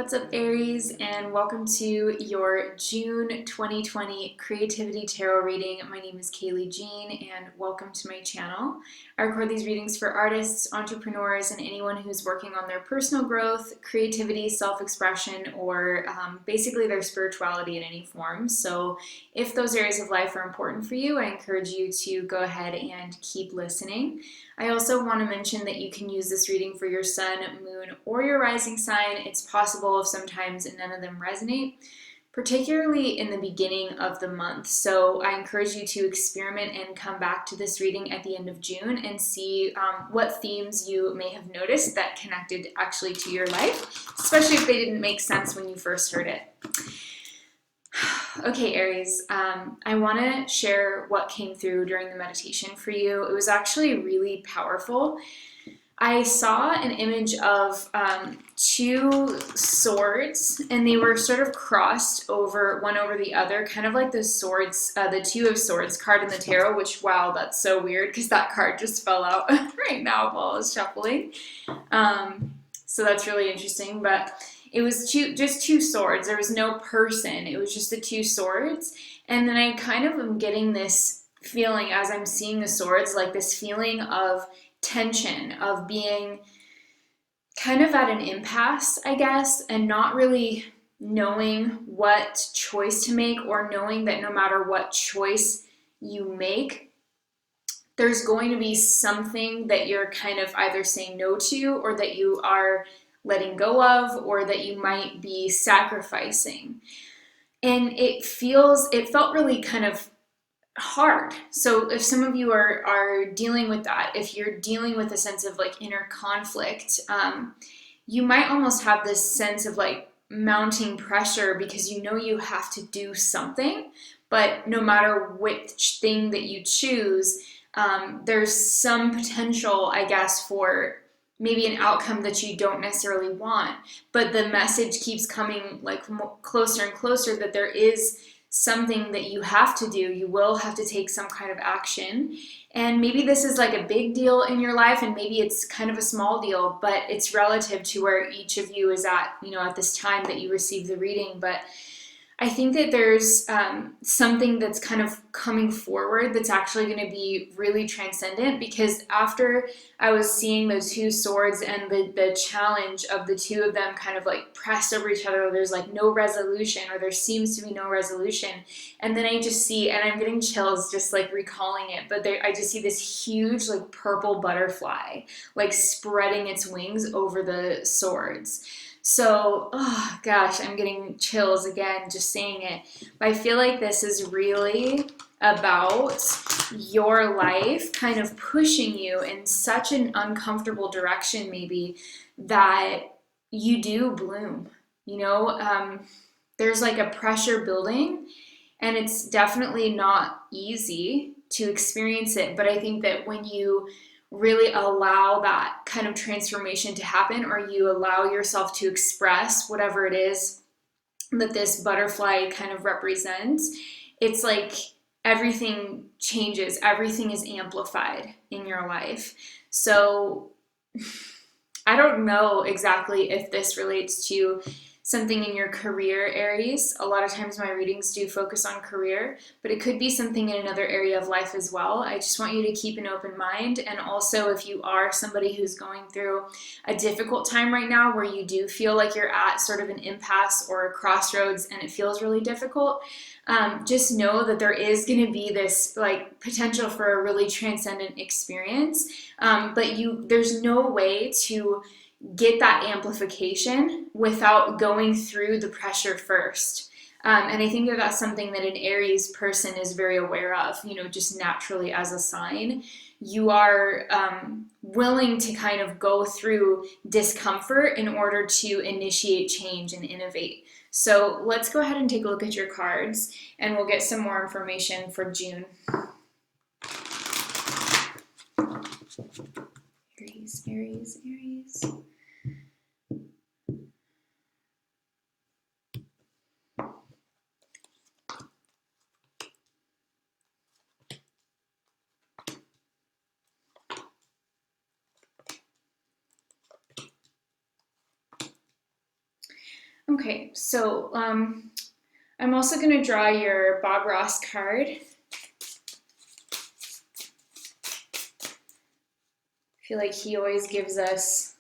What's up, Aries, and welcome to your June 2020 Creativity Tarot reading. My name is Kaylee Jean, and welcome to my channel. I record these readings for artists, entrepreneurs, and anyone who's working on their personal growth, creativity, self-expression, or basically their spirituality in any form. So if those areas of life are important for you, I encourage you to go ahead and keep listening. I also want to mention that you can use this reading for your sun, moon, or your rising sign. It's possible if sometimes none of them resonate, particularly in the beginning of the month. So I encourage you to experiment and come back to this reading at the end of June and see what themes you may have noticed that connected actually to your life, especially if they didn't make sense when you first heard it. Okay, Aries, I want to share what came through during the meditation for you. It was actually really powerful. I saw an image of two swords, and they were sort of crossed over one over the other, kind of like the swords, the Two of Swords card in the tarot, which, wow, that's so weird because that card just fell out right now while I was shuffling. So that's really interesting, but it was just two swords. There was no person. It was just the two swords. And then I kind of am getting this feeling as I'm seeing the swords, like this feeling of tension, of being kind of at an impasse, I guess, and not really knowing what choice to make, or knowing that no matter what choice you make, there's going to be something that you're kind of either saying no to, or that you are letting go of, or that you might be sacrificing. And it felt really kind of hard. So if some of you are dealing with that, if you're dealing with a sense of like inner conflict, you might almost have this sense of like mounting pressure because you know you have to do something, but no matter which thing that you choose, there's some potential, I guess, for maybe an outcome that you don't necessarily want, but the message keeps coming like closer and closer that there is something that you have to do. You will have to take some kind of action. And maybe this is like a big deal in your life, and maybe it's kind of a small deal, but it's relative to where each of you is at, at this time that you receive the reading. But I think that there's something that's kind of coming forward that's actually going to be really transcendent, because after I was seeing those two swords and the challenge of the two of them kind of like pressed over each other, there's like no resolution, or there seems to be no resolution. And then I just see, and I'm getting chills just like recalling it, but I just see this huge like purple butterfly like spreading its wings over the swords. So, oh gosh, I'm getting chills again just saying it. But I feel like this is really about your life kind of pushing you in such an uncomfortable direction, maybe, that you do bloom. There's like a pressure building, and it's definitely not easy to experience it. But I think that when you really allow that kind of transformation to happen, or you allow yourself to express whatever it is that this butterfly kind of represents, it's like everything changes, everything is amplified in your life. So I don't know exactly if this relates to something in your career, Aries. A lot of times my readings do focus on career, but it could be something in another area of life as well. I just want you to keep an open mind. And also, if you are somebody who's going through a difficult time right now, where you do feel like you're at sort of an impasse or a crossroads and it feels really difficult, just know that there is going to be this like potential for a really transcendent experience. But there's no way to get that amplification without going through the pressure first. And I think that that's something that an Aries person is very aware of, just naturally as a sign. You are willing to kind of go through discomfort in order to initiate change and innovate. So let's go ahead and take a look at your cards, and we'll get some more information for June. Aries, Aries, Aries. Okay, so I'm also going to draw your Bob Ross card. I feel like he always gives us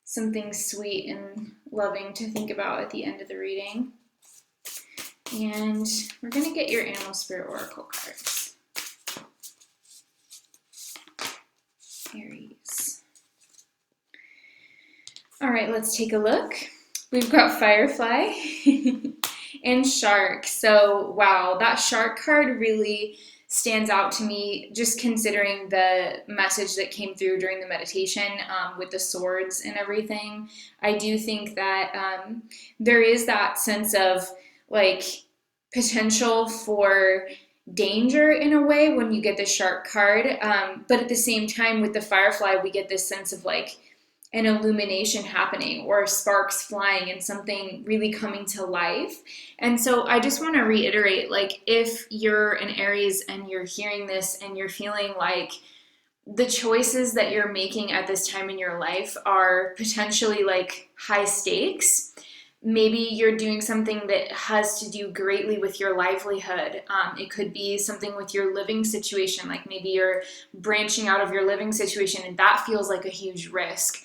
something sweet and loving to think about at the end of the reading. And we're going to get your Animal Spirit Oracle cards. Aries. All right, let's take a look. We've got Firefly and Shark. So, wow, that Shark card really stands out to me, just considering the message that came through during the meditation with the swords and everything. I do think that there is that sense of like potential for danger in a way when you get the Shark card, but at the same time with the Firefly we get this sense of like an illumination happening or sparks flying and something really coming to life. And so I just want to reiterate, like, if you're an Aries and you're hearing this and you're feeling like the choices that you're making at this time in your life are potentially like high stakes, maybe you're doing something that has to do greatly with your livelihood. It could be something with your living situation, like maybe you're branching out of your living situation and that feels like a huge risk.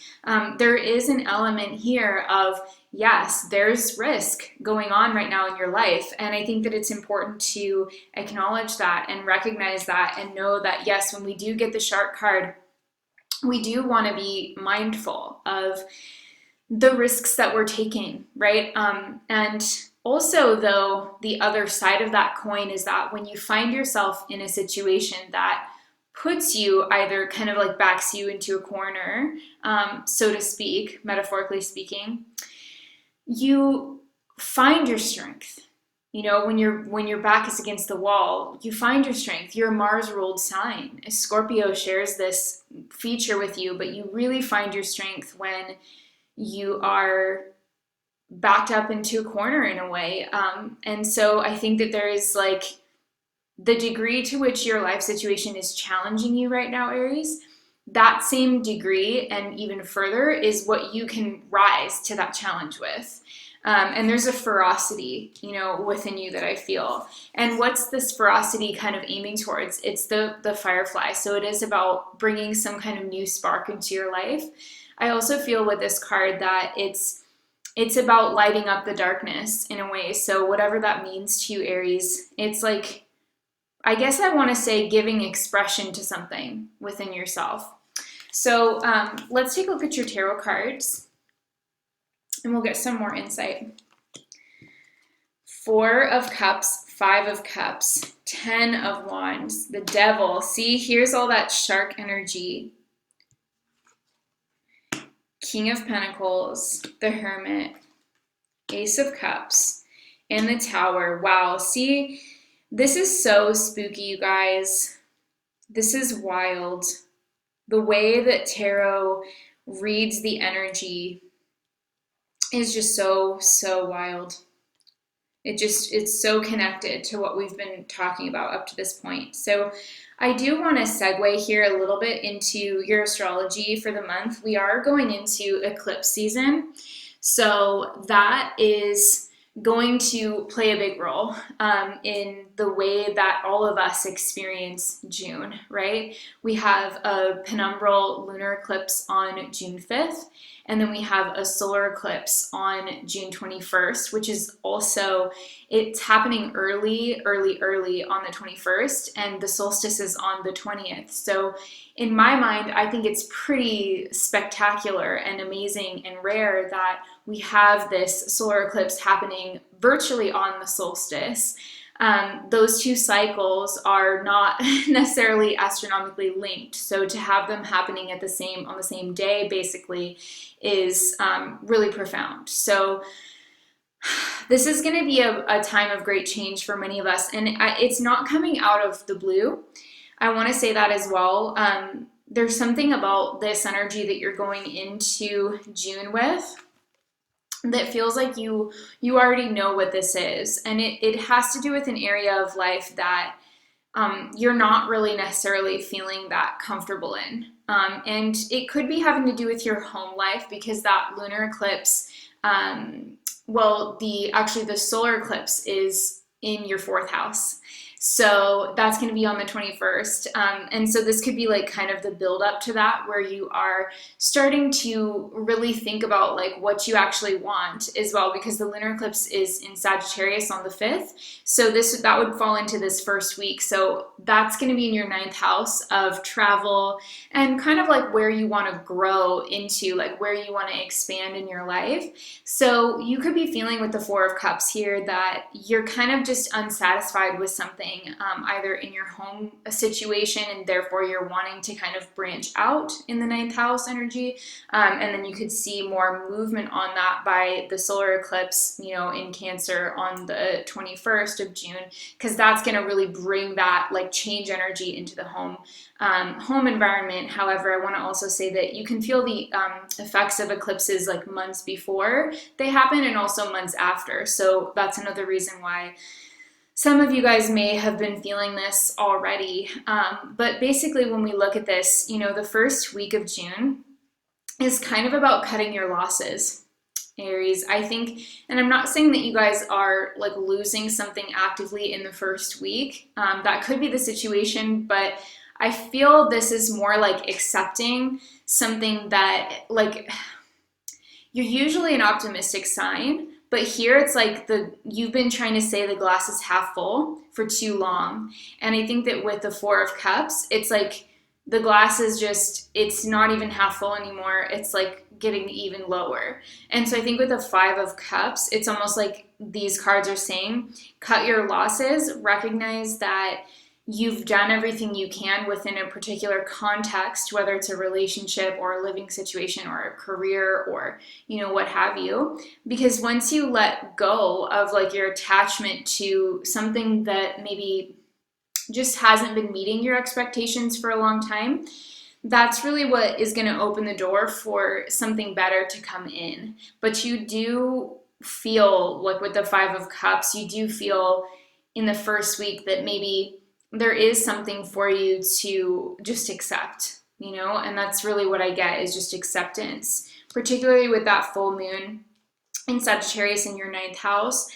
There is an element here of, yes, there's risk going on right now in your life. And I think that it's important to acknowledge that and recognize that and know that, yes, when we do get the Shark card, we do want to be mindful of the risks that we're taking, right? And also, though, the other side of that coin is that when you find yourself in a situation that puts you either kind of like backs you into a corner, so to speak, metaphorically speaking, you find your strength. You know, when your back is against the wall, you find your strength. You're a Mars-ruled sign. Scorpio shares this feature with you, but you really find your strength when you are backed up into a corner in a way. And so I think that there is like the degree to which your life situation is challenging you right now, Aries, that same degree and even further is what you can rise to that challenge with. And there's a ferocity, you know, within you that I feel. And what's this ferocity kind of aiming towards? It's the Firefly. So it is about bringing some kind of new spark into your life. I also feel with this card that it's about lighting up the darkness in a way. So whatever that means to you, Aries, it's like, I guess I want to say giving expression to something within yourself. So let's take a look at your tarot cards and we'll get some more insight. 4 of Cups, 5 of Cups, 10 of Wands, the Devil. See, here's all that Shark energy. King of Pentacles, the Hermit, Ace of Cups, and the Tower. Wow, see, this is so spooky, you guys. This is wild. The way that tarot reads the energy is just so wild. It's so connected to what we've been talking about up to this point. So I do want to segue here a little bit into your astrology for the month. We are going into eclipse season. So that is going to play a big role in the way that all of us experience June, right? We have a penumbral lunar eclipse on June 5th, and then we have a solar eclipse on June 21st, which is also, it's happening early on the 21st, and the solstice is on the 20th. So in my mind, I think it's pretty spectacular and amazing and rare that we have this solar eclipse happening virtually on the solstice. Those two cycles are not necessarily astronomically linked. So to have them happening on the same day, basically, is really profound. So this is going to be a time of great change for many of us, and it's not coming out of the blue. I want to say that as well. There's something about this energy that you're going into June with that feels like you already know what this is, and it has to do with an area of life that you're not really necessarily feeling that comfortable in. And it could be having to do with your home life, because that lunar eclipse well, the solar eclipse is in your fourth house. So that's going to be on the 21st. And so this could be like kind of the build up to that, where you are starting to really think about like what you actually want as well, because the lunar eclipse is in Sagittarius on the 5th. So that would fall into this first week. So that's going to be in your ninth house of travel and kind of like where you want to grow into, like where you want to expand in your life. So you could be feeling with the Four of Cups here that you're kind of just unsatisfied with something, either in your home situation, and therefore you're wanting to kind of branch out in the ninth house energy. And then you could see more movement on that by the solar eclipse, in Cancer on the 21st of June, because that's going to really bring that like change energy into the home environment. However, I want to also say that you can feel the effects of eclipses like months before they happen and also months after. So that's another reason why some of you guys may have been feeling this already. But basically, when we look at this, the first week of June is kind of about cutting your losses. Aries, I think, and I'm not saying that you guys are like losing something actively in the first week. That could be the situation, but I feel this is more like accepting something that, like, you're usually an optimistic sign, but here it's like you've been trying to say the glass is half full for too long. And I think that with the Four of Cups, it's like the glass is just, it's not even half full anymore. It's like getting even lower. And so I think with the Five of Cups, it's almost like these cards are saying, cut your losses, recognize that you've done everything you can within a particular context, whether it's a relationship or a living situation or a career or, what have you. Because once you let go of like your attachment to something that maybe just hasn't been meeting your expectations for a long time, that's really what is going to open the door for something better to come in. But you do feel like with the Five of Cups, you do feel in the first week that maybe there is something for you to just accept, and that's really what I get, is just acceptance, particularly with that full moon in Sagittarius in your ninth house.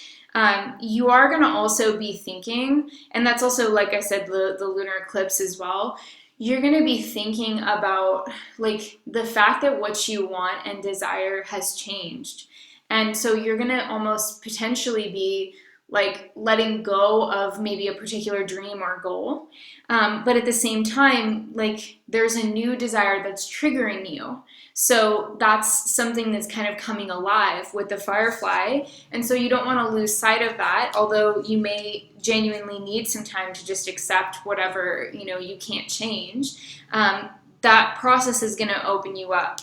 You are going to also be thinking, and that's also, like I said, the lunar eclipse as well, you're going to be thinking about like the fact that what you want and desire has changed. And so you're going to almost potentially be like letting go of maybe a particular dream or goal. But at the same time, like there's a new desire that's triggering you. So that's something that's kind of coming alive with the Firefly. And so you don't want to lose sight of that, although you may genuinely need some time to just accept whatever, you can't change. That process is going to open you up.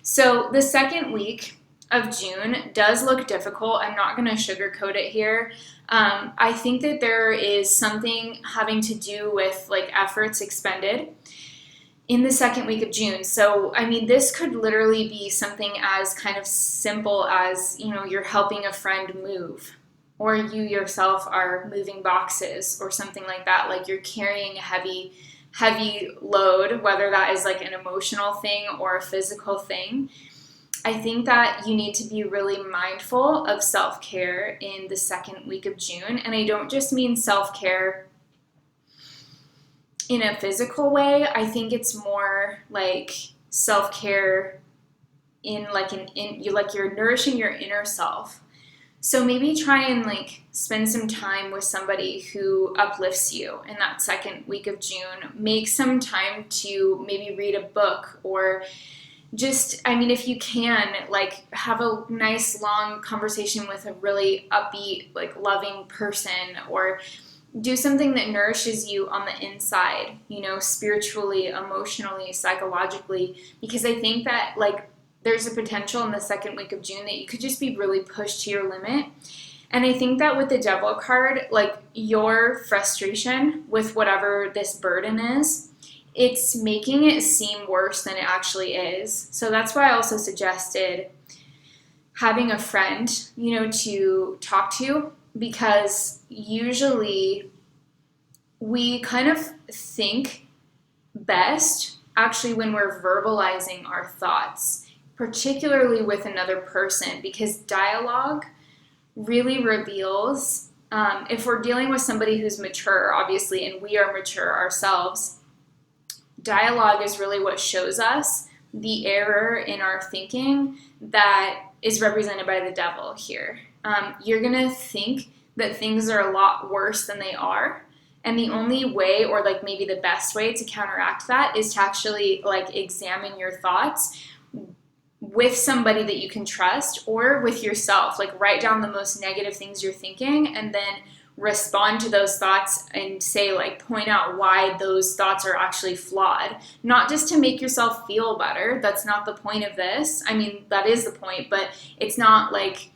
So the second week of June does look difficult. I'm not going to sugarcoat it here. I think that there is something having to do with like efforts expended in the second week of June. So, I mean, this could literally be something as kind of simple as, you're helping a friend move, or you yourself are moving boxes or something like that. Like you're carrying a heavy load, whether that is like an emotional thing or a physical thing. I think that you need to be really mindful of self-care in the second week of June. And I don't just mean self-care in a physical way. I think it's more like self-care in like you're nourishing your inner self. So maybe try and like spend some time with somebody who uplifts you in that second week of June. Make some time to maybe read a book, or just, if you can, like have a nice long conversation with a really upbeat, like loving person, or do something that nourishes you on the inside, spiritually, emotionally, psychologically, because I think that like there's a potential in the second week of June that you could just be really pushed to your limit. And I think that with the Devil card, like your frustration with whatever this burden is, it's making it seem worse than it actually is. So that's why I also suggested having a friend, to talk to, because usually we kind of think best actually when we're verbalizing our thoughts, particularly with another person, because dialogue really reveals, if we're dealing with somebody who's mature, obviously, and we are mature ourselves, dialogue is really what shows us the error in our thinking that is represented by the devil here. You're going to think that things are a lot worse than they are. And the only way, or like maybe the best way to counteract that, is to actually like examine your thoughts with somebody that you can trust, or with yourself. Like write down the most negative things you're thinking and then respond to those thoughts and say, like, point out why those thoughts are actually flawed. Not just to make yourself feel better. That's not the point of this. I mean, that is the point, but it's not like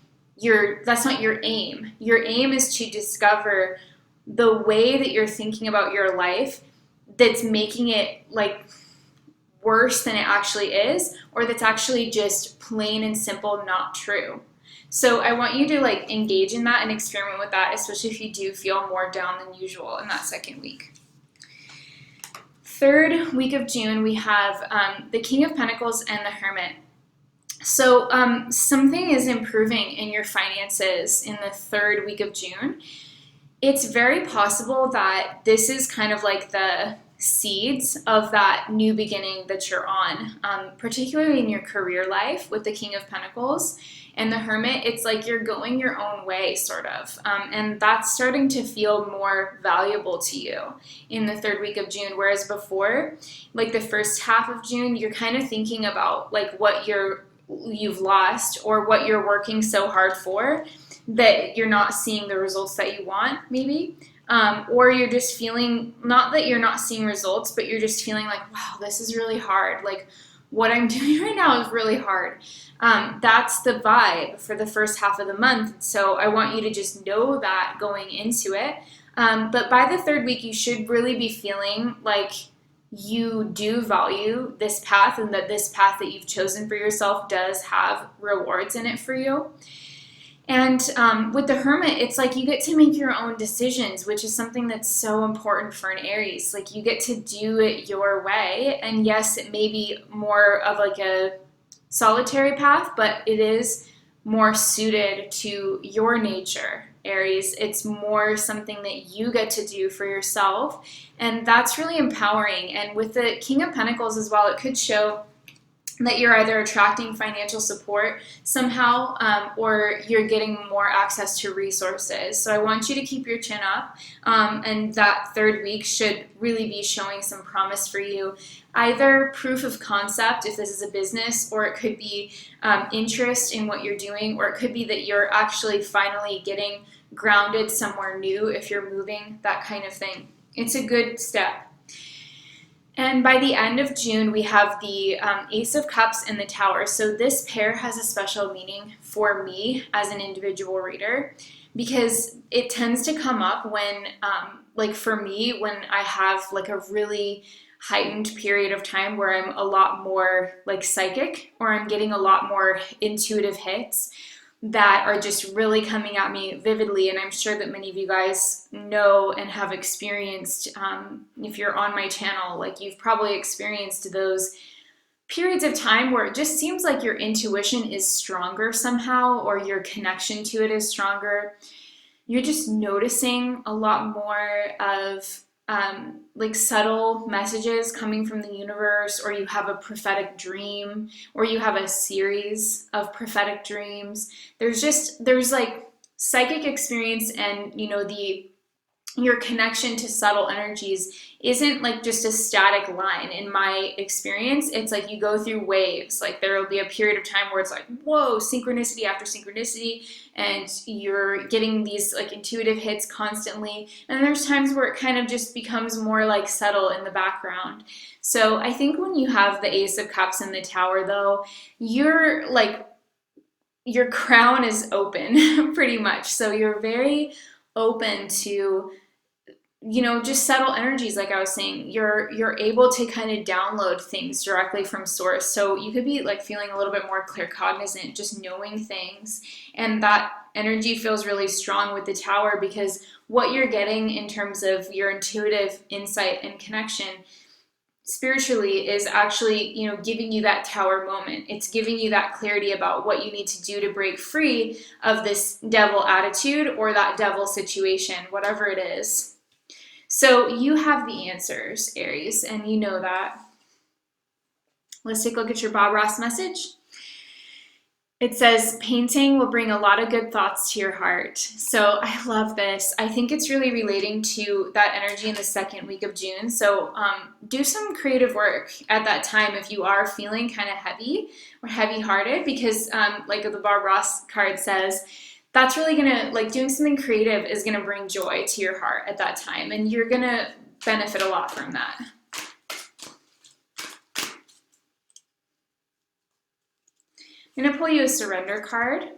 that's not your aim. Your aim is to discover the way that you're thinking about your life that's making it like worse than it actually is, or that's actually just plain and simple not true. So I want you to like engage in that and experiment with that, especially if you do feel more down than usual in that second week. Third week of June, we have the King of Pentacles and the Hermit. So something is improving in your finances in the third week of June. It's very possible that this is kind of like the seeds of that new beginning that you're on, particularly in your career life with the King of Pentacles and the Hermit. It's like you're going your own way, sort of, and that's starting to feel more valuable to you in the third week of June, whereas before, like the first half of June, you're kind of thinking about like what you've lost or what you're working so hard for that you're not seeing the results that you want, maybe. Or you're just feeling, not that you're not seeing results, but you're just feeling like, wow, this is really hard. Like what I'm doing right now is really hard. That's the vibe for the first half of the month. So I want you to just know that going into it. But by the third week, you should really be feeling like you do value this path, and that this path that you've chosen for yourself does have rewards in it for you. And with the Hermit, it's like you get to make your own decisions, which is something that's so important for an Aries. Like you get to do it your way. And yes, it may be more of like a solitary path, but it is more suited to your nature, Aries. It's more something that you get to do for yourself. And that's really empowering. And with the King of Pentacles as well, it could show that you're either attracting financial support somehow, or you're getting more access to resources. So I want you to keep your chin up, and that third week should really be showing some promise for you. Either proof of concept, if this is a business, or it could be interest in what you're doing, or it could be that you're actually finally getting grounded somewhere new if you're moving, that kind of thing. It's a good step. And by the end of June, we have the Ace of Cups and the Tower. So this pair has a special meaning for me as an individual reader, because it tends to come up when, like for me, when I have like a really heightened period of time where I'm a lot more like psychic, or I'm getting a lot more intuitive hits that are just really coming at me vividly. And I'm sure that many of you guys know and have experienced, if you're on my channel, like you've probably experienced those periods of time where it just seems like your intuition is stronger somehow, or your connection to it is stronger. You're just noticing a lot more of like subtle messages coming from the universe, or you have a prophetic dream, or you have a series of prophetic dreams. There's like psychic experience, and you know, your connection to subtle energies isn't like just a static line. In my experience, it's like you go through waves. Like there will be a period of time where it's like, whoa, synchronicity after synchronicity, and you're getting these like intuitive hits constantly. And there's times where it kind of just becomes more like subtle in the background. So I think when you have the Ace of Cups and the Tower, though, you're like, your crown is open pretty much. So you're very open to, you know, just subtle energies. Like I was saying, you're able to kind of download things directly from source. So you could be like feeling a little bit more claircognizant, just knowing things. And that energy feels really strong with the Tower, because what you're getting in terms of your intuitive insight and connection spiritually is actually, you know, giving you that tower moment. It's giving you that clarity about what you need to do to break free of this devil attitude or that devil situation, whatever it is. So you have the answers, Aries, and you know that. Let's take a look at your Bob Ross message. It says, painting will bring a lot of good thoughts to your heart. So I love this. I think it's really relating to that energy in the second week of June. So do some creative work at that time if you are feeling kind of heavy or heavy-hearted, because like the Bob Ross card says, that's really gonna, like, doing something creative is gonna bring joy to your heart at that time, and you're gonna benefit a lot from that. I'm going to pull you a surrender card.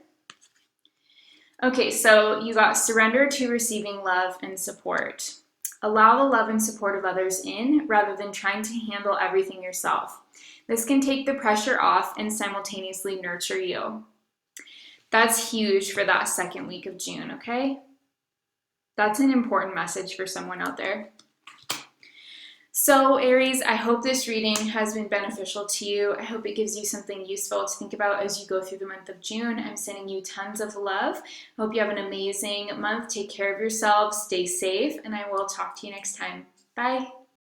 Okay, so you got surrender to receiving love and support. Allow the love and support of others in rather than trying to handle everything yourself. This can take the pressure off and simultaneously nurture you. That's huge for that second week of June, okay? That's an important message for someone out there. So Aries, I hope this reading has been beneficial to you. I hope it gives you something useful to think about as you go through the month of June. I'm sending you tons of love. I hope you have an amazing month. Take care of yourselves, stay safe, and I will talk to you next time. Bye.